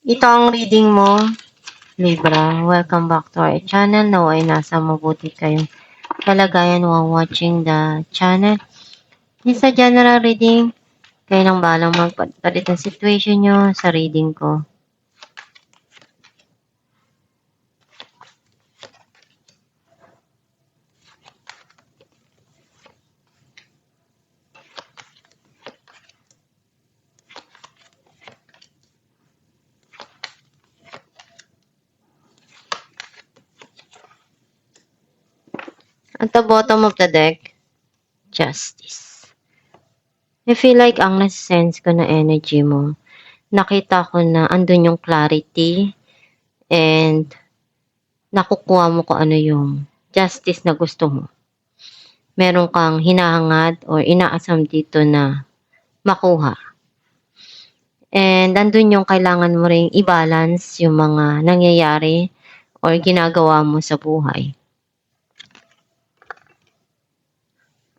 Ito ang reading mo, Libra. Welcome back to our channel. Now ay nasa mabuti kayong kalagayan while watching the channel. This is a general reading. Kayo nang balang magpalit ng situation nyo sa reading ko. At the bottom of the deck, Justice. I feel like ang nasa-sense ko na energy mo, nakita ko na andun yung clarity and nakukuha mo kung ano yung justice na gusto mo. Meron kang hinahangad or inaasam dito na makuha. And andun yung kailangan mo ring i-balance yung mga nangyayari or ginagawa mo sa buhay.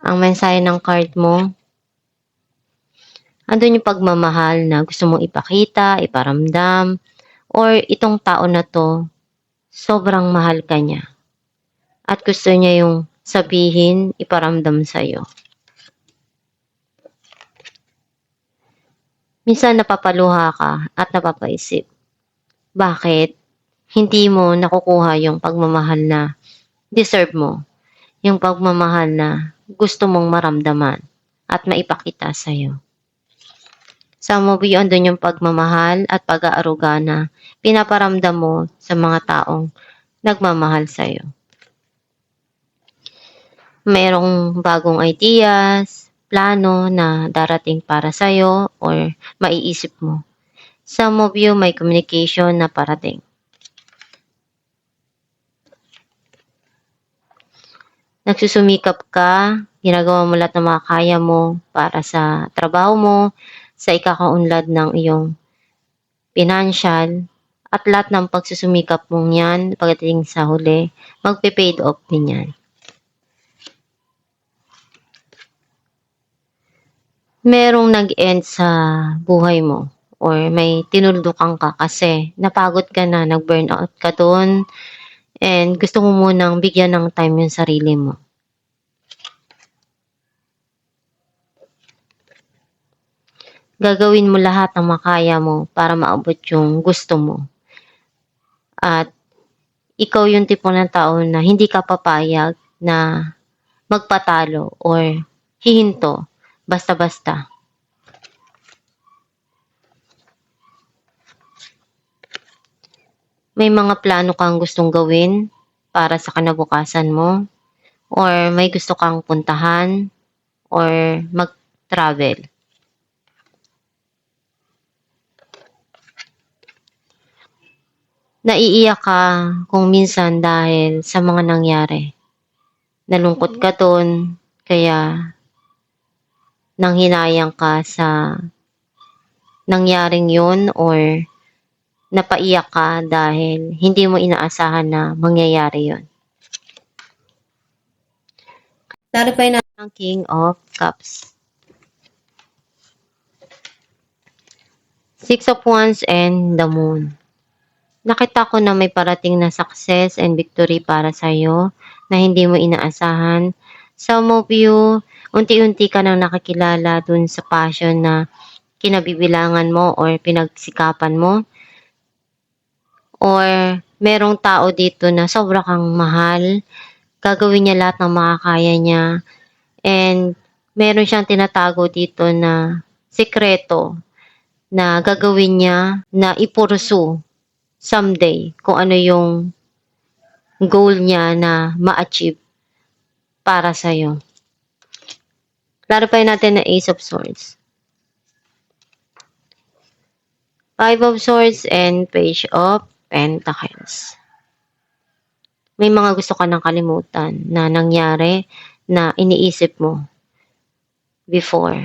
Ang mensahe ng card mo, andun yung pagmamahal na gusto mong ipakita, iparamdam, or itong tao na to, sobrang mahal ka niya. At gusto niya yung sabihin, iparamdam sa'yo. Minsan napapaluha ka at napapaisip. Bakit hindi mo nakukuha yung pagmamahal na deserve mo? Yung pagmamahal na gusto mong maramdaman at maipakita sa'yo. Some of you, andun yung pagmamahal at pag-aaruga na pinaparamdam mo sa mga taong nagmamahal sa'yo. Merong bagong ideas, plano na darating para sa'yo or maiisip mo. Some of you, may communication na parating. Nagsusumikap ka, ginagawa mo lahat ng mga kaya mo para sa trabaho mo, sa ikakaunlad ng iyong financial, at lahat ng pagsusumikap mong yan, pagdating sa huli, magpe-paid off din yan. Merong nag-end sa buhay mo or may tinuldukan ka kasi napagod ka na, nag-burnout ka doon, and gusto mo munang bigyan ng time yung sarili mo. Gagawin mo lahat ng makaya mo para maabot yung gusto mo. At ikaw yung tipo ng tao na hindi ka papayag na magpatalo or hihinto basta-basta. May mga plano kang gustong gawin para sa kinabukasan mo, or may gusto kang puntahan or mag-travel. Naiiyak ka kung minsan dahil sa mga nangyari. Nalungkot ka doon, kaya nanghinayang ka sa nangyaring yun, or napaiyak ka dahil hindi mo inaasahan na mangyayari yun. Clarify natin ang King of Cups. Six of Wands and the Moon. Nakita ko na may parating na success and victory para sa'yo na hindi mo inaasahan. Some of you, unti-unti ka nang nakakilala dun sa passion na kinabibilangan mo or pinagsikapan mo. Or merong tao dito na sobra kang mahal, gagawin niya lahat ng makakaya niya, and meron siyang tinatago dito na sikreto na gagawin niya na ipursu someday kung ano yung goal niya na ma-achieve para sa'yo. Clarify natin na Ace of Swords. Five of Swords and Page of Pentacles. May mga gusto ka nang kalimutan na nangyari na iniisip mo before.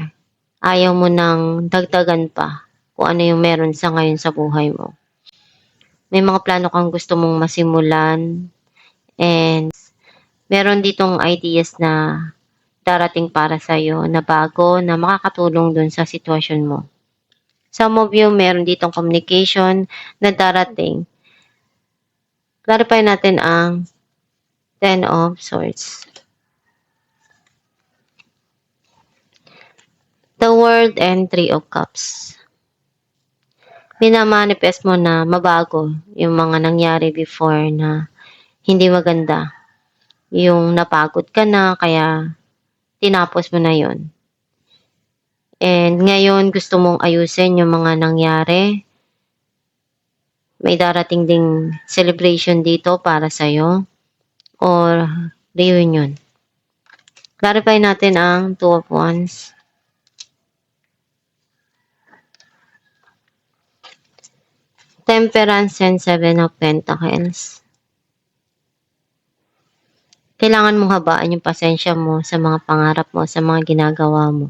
Ayaw mo nang dagdagan pa kung ano yung meron sa ngayon sa buhay mo. May mga plano kang gusto mong masimulan, and meron ditong ideas na darating para sa'yo na bago na makakatulong dun sa sitwasyon mo. Some of you, meron ditong communication na darating. Clarify natin ang Ten of Swords. The World and Three of Cups. Minamanifest mo na mabago yung mga nangyari before na hindi maganda. Yung napagod ka na, kaya tinapos mo na yon. And ngayon, gusto mong ayusin yung mga nangyari. May darating ding celebration dito para sa'yo. Or reunion. Clarify natin ang Two of Wands. Temperance and Seven of Pentacles. Kailangan mong habaan yung pasensya mo sa mga pangarap mo, sa mga ginagawa mo.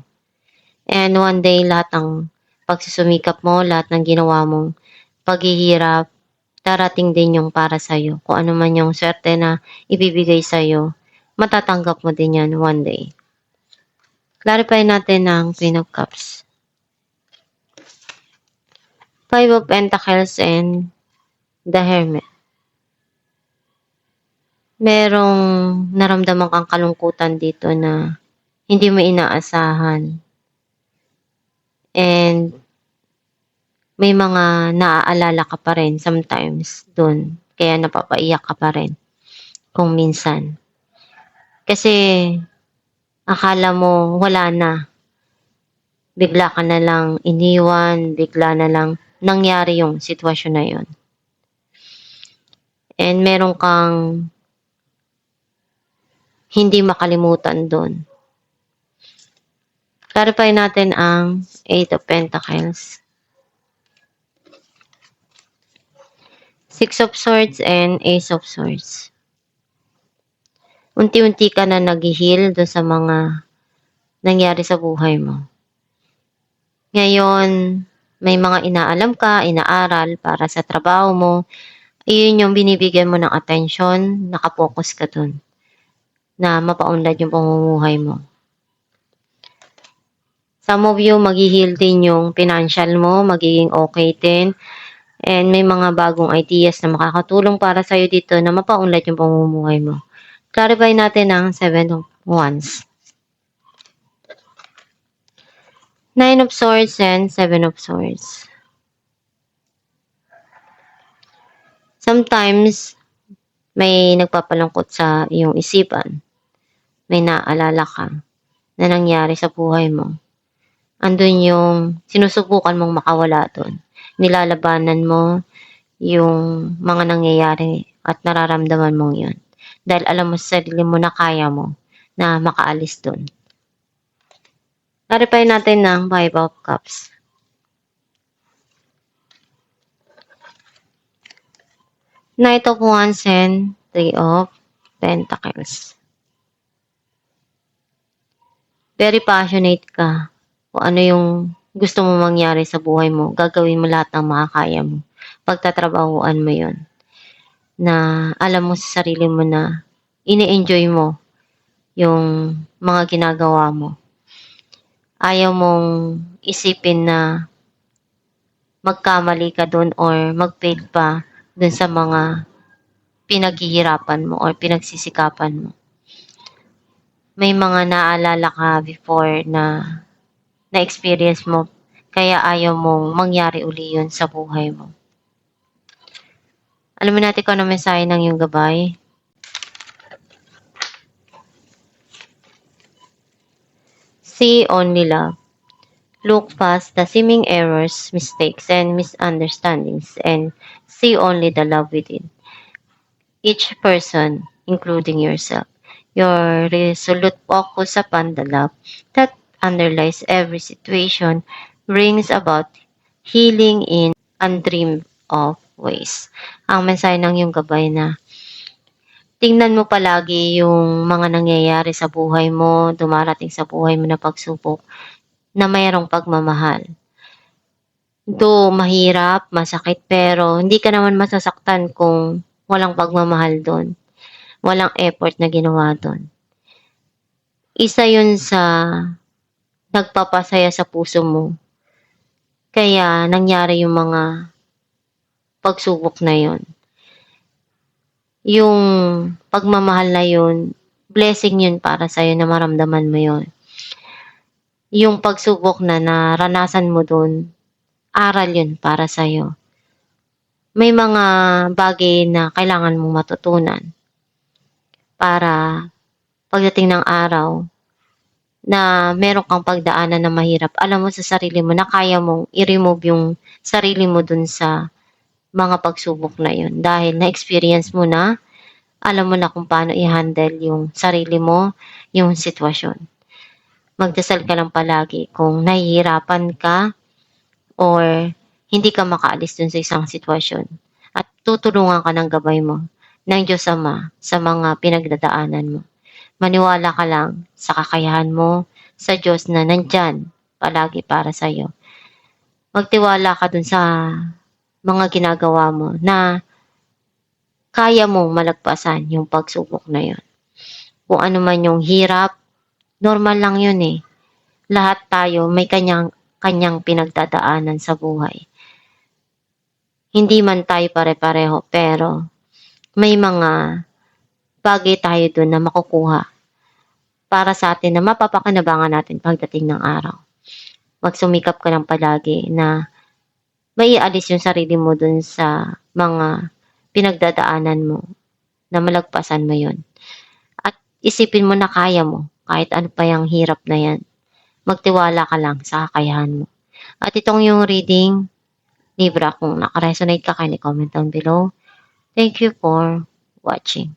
And one day, lahat ng pagsusumikap mo, lahat ng ginawa mong paghihirap, darating din yung para sa'yo. Kung ano man yung swerte na ibibigay sa'yo, matatanggap mo din yan one day. Clarify natin ang Queen of Cups. Five of Pentacles and the Hermit. Merong naramdaman kang kalungkutan dito na hindi mo inaasahan. And may mga naaalala ka pa rin sometimes dun. Kaya napapaiyak ka pa rin kung minsan. Kasi akala mo wala na. Bigla ka na lang iniwan, bigla na lang nangyari yung sitwasyon na yun. And meron kang hindi makalimutan dun. Clarify natin ang Eight of Pentacles. Six of Swords and Ace of Swords. Unti-unti ka na nag-heal doon sa mga nangyari sa buhay mo. Ngayon, may mga inaalam ka, inaaral para sa trabaho mo. Iyon yung binibigyan mo ng attention, nakapokus ka dun na mapaunlad yung pamumuhay mo. Some of you, mag-heal din yung financial mo, magiging okay din. And may mga bagong ideas na makakatulong para sa'yo dito na mapaunlad yung pamumuhay mo. Clarify natin ang Seven of Wands. Nine of Swords and Seven of Swords. Sometimes, may nagpapalungkot sa iyong isipan. May naaalala ka na nangyari sa buhay mo. Andun yung sinusubukan mong makawala doon. Nilalabanan mo yung mga nangyayari at nararamdaman mong yun. Dahil alam mo sa sarili mo na kaya mo na makaalis doon. Clarify natin ng Five of Cups. Knight of Wands and Three of Pentacles. Very passionate ka kung ano yung gusto mo mangyari sa buhay mo. Gagawin mo lahat ng makakaya mo. Pagtatrabahuan mo yon na alam mo sa sarili mo na ini-enjoy mo yung mga ginagawa mo. Ayaw mong isipin na magkamali ka dun or mag-fail pa dun sa mga pinaghihirapan mo or pinagsisikapan mo. May mga naalala ka before na na-experience mo, kaya ayaw mong mangyari uli yun sa buhay mo. Alam mo natin kung ano mensahe ng iyong gabay. See only love. Look past the seeming errors, mistakes, and misunderstandings and see only the love within each person, including yourself. Your resolute focus upon the love that underlies every situation brings about healing in undreamed of ways. Ang mensahe ng iyong gabay na tingnan mo palagi yung mga nangyayari sa buhay mo, dumarating sa buhay mo na pagsubok na mayroong pagmamahal. Do mahirap, masakit, pero hindi ka naman masasaktan kung walang pagmamahal doon. Walang effort na ginawa doon. Isa yun sa nagpapasaya sa puso mo Kaya nangyari yung mga pagsubok na yun. Yung pagmamahal na yun, blessing yun para sa'yo na maramdaman mo yun. Yung pagsubok na naranasan mo dun, aral yun para sa'yo. May mga bagay na kailangan mong matutunan para pagdating ng araw na meron kang pagdaanan na mahirap, alam mo sa sarili mo na kaya mong i-remove yung sarili mo dun sa mga pagsubok na yun. Dahil na-experience mo na, alam mo na kung paano i-handle yung sarili mo, yung sitwasyon. Magdasal ka lang palagi kung nahihirapan ka or hindi ka makaalis dun sa isang sitwasyon. At tutulungan ka ng gabay mo ng Diyos Ama sa mga pinagdadaanan mo. Maniwala ka lang sa kakayahan mo, sa Diyos na nandyan palagi para sa'yo. Magtiwala ka dun sa mga ginagawa mo na kaya mong malagpasan yung pagsubok na yun. Kung ano man yung hirap, normal lang yun eh. Lahat tayo may kanyang pinagdadaanan sa buhay. Hindi man tayo pare-pareho, pero may mga bagay tayo dun na makukuha para sa atin na mapapakinabangan natin pagdating ng araw. Magsumikap ka lang palagi na maialis yung sarili mo dun sa mga pinagdadaanan mo na malagpasan mo yun. At isipin mo na kaya mo kahit ano pa yung hirap na yan. Magtiwala ka lang sa kakayahan mo. At itong yung reading, Libra, kung nakaresonate ka, kindly comment down below. Thank you for watching.